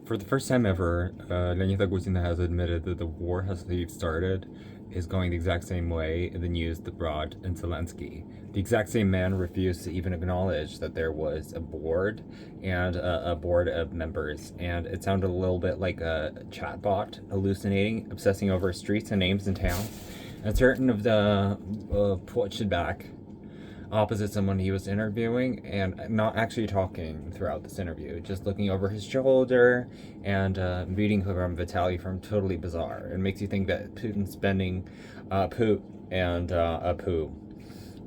For the first time ever, Leonid Agustina has admitted that the war has started is going the exact same way in the news that brought in Zelensky. The exact same man refused to even acknowledge that there was a board and a board of members, and it sounded a little bit like a chatbot hallucinating, obsessing over streets and names in town. And certain of the pushed back opposite someone he was interviewing and not actually talking throughout this interview, just looking over his shoulder and reading from Vitaly from Totally Bizarre. It makes you think that Putin's spending poop and a poo.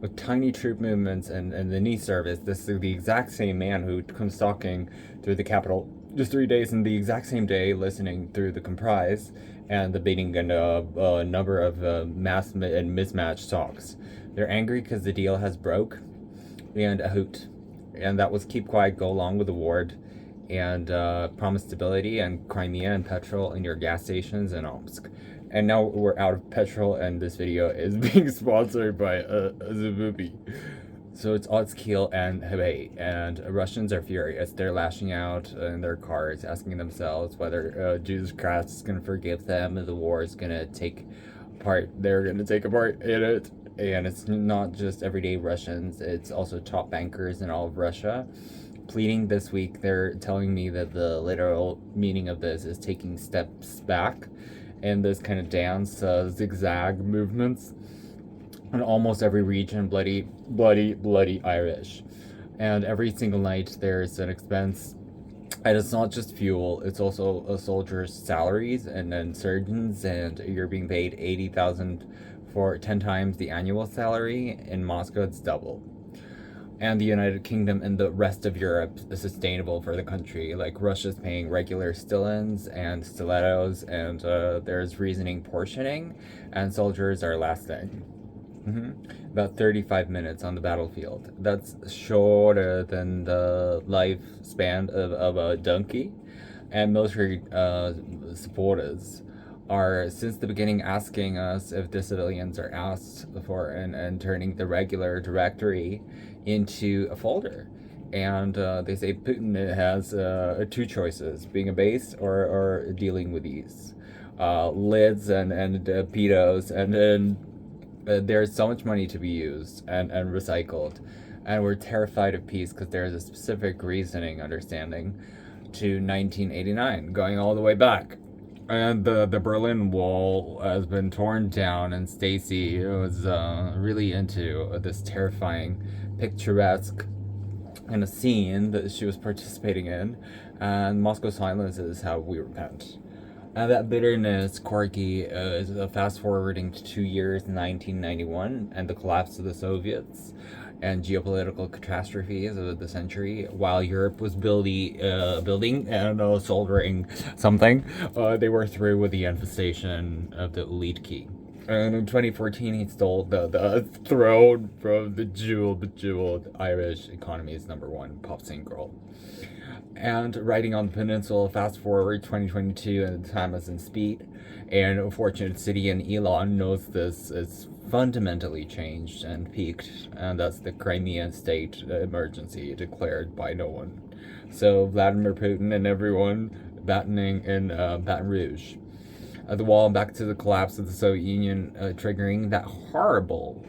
With tiny troop movements and the knee service, this is the exact same man who comes stalking through the capital just 3 days in the exact same day, listening through the comprise and debating a number of mass and mismatched talks. They're angry because the deal has broke and a hoot. And that was keep quiet, go along with the ward and promise stability and Crimea and petrol in your gas stations in Omsk. And now we're out of petrol, and this video is being sponsored by Zabubi. So it's Otskeel and Hebei, and Russians are furious. They're lashing out in their cars, asking themselves whether Jesus Christ is going to forgive them, the war is going to take part. They're going to take a part in it. And it's not just everyday Russians, it's also top bankers in all of Russia. Pleading this week, they're telling me that the literal meaning of this is taking steps back and this kind of dance, zigzag movements in almost every region, bloody Irish. And every single night there's an expense, and it's not just fuel, it's also a soldier's salaries and then surgeons, and you're being paid 80,000 for 10 times the annual salary. In Moscow, it's double. And the United Kingdom and the rest of Europe is sustainable for the country. Like Russia's paying regular still-ins and stilettos, and there's reasoning portioning, and soldiers are lasting. About 35 minutes on the battlefield. That's shorter than the lifespan of a donkey. And military supporters are since the beginning asking us if the civilians are asked for and turning the regular directory into a folder. And they say Putin has two choices: being a base or dealing with these lids and pedos, and then there's so much money to be used and recycled, and we're terrified of peace because there's a specific reasoning understanding to 1989 going all the way back. And the Berlin Wall has been torn down, and Stacy was really into this terrifying, picturesque kind of scene that she was participating in. And Moscow silence is how we repent. And that bitterness, Corky, is fast forwarding to 2 years, 1991, and the collapse of the Soviets and geopolitical catastrophes of the century. While Europe was building and soldering something, they were through with the infestation of the elite key. And in 2014, he stole the throne from the bejeweled Irish economy's #1 pop sing girl. And writing on the peninsula, fast forward 2022, and the time is in speed. And a fortunate city in Elon knows this is fundamentally changed and peaked, and that's the Crimean state emergency declared by no one. So Vladimir Putin and everyone battening in Baton Rouge. The wall, back to the collapse of the Soviet Union, triggering that horrible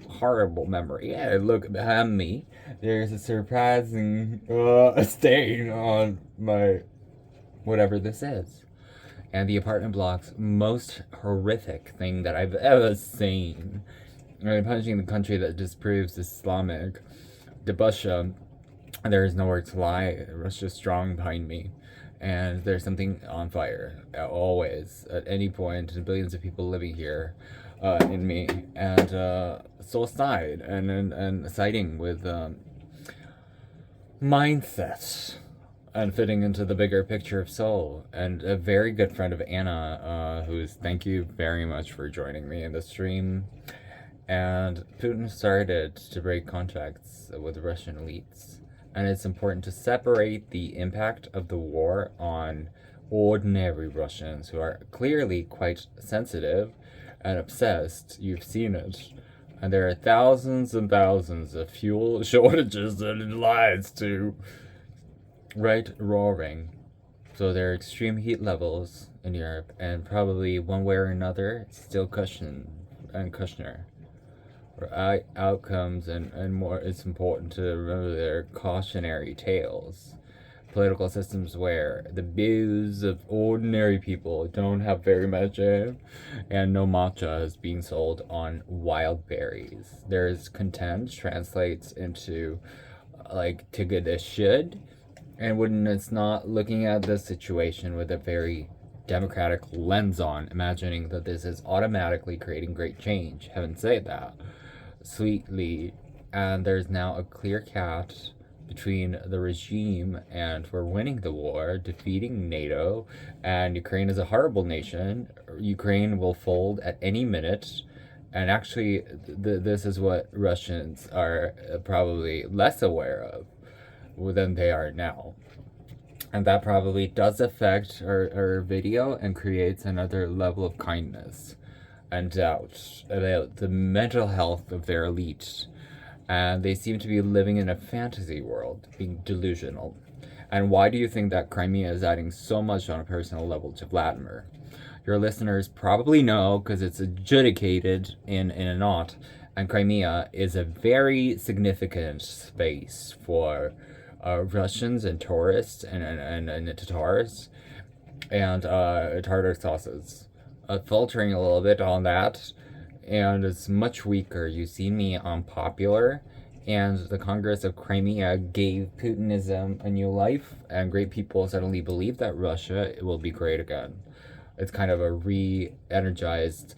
memory. Yeah, look behind me. There's a surprising stain on my whatever this is. And the apartment block's most horrific thing that I've ever seen. I'm punishing the country that disproves Islamic. Debusha, there is nowhere to lie. Russia's strong behind me. And there's something on fire, always, at any point, and billions of people living here in me. And soul side and siding with mindset and fitting into the bigger picture of soul. And a very good friend of Anna, who's, thank you very much for joining me in the stream. And Putin started to break contacts with Russian elites. And it's important to separate the impact of the war on ordinary Russians who are clearly quite sensitive and obsessed. You've seen it. And there are thousands and thousands of fuel shortages and lies to right roaring. So there are extreme heat levels in Europe, and probably one way or another, still Kushner. Outcomes and more, it's important to remember their cautionary tales. Political systems where the views of ordinary people don't have very much air, and no matcha is being sold on wild berries. There's content translates into like Tigida should, and when it's not looking at the situation with a very democratic lens on, imagining that this is automatically creating great change. Heaven say that sweetly, and there's now a clear cut between the regime and we're winning the war, defeating NATO, and Ukraine is a horrible nation. Ukraine will fold at any minute. And actually, this is what Russians are probably less aware of than they are now. And that probably does affect our video and creates another level of kindness and doubt about the mental health of their elite. And they seem to be living in a fantasy world, being delusional. And why do you think that Crimea is adding so much on a personal level to Vladimir? Your listeners probably know because it's adjudicated in a knot, and Crimea is a very significant space for Russians and tourists and Tatars and tartar sauces. Filtering a little bit on that, and it's much weaker. You see me on Popular, and the Congress of Crimea gave Putinism a new life, and great people suddenly believe that Russia will be great again. It's kind of a re-energized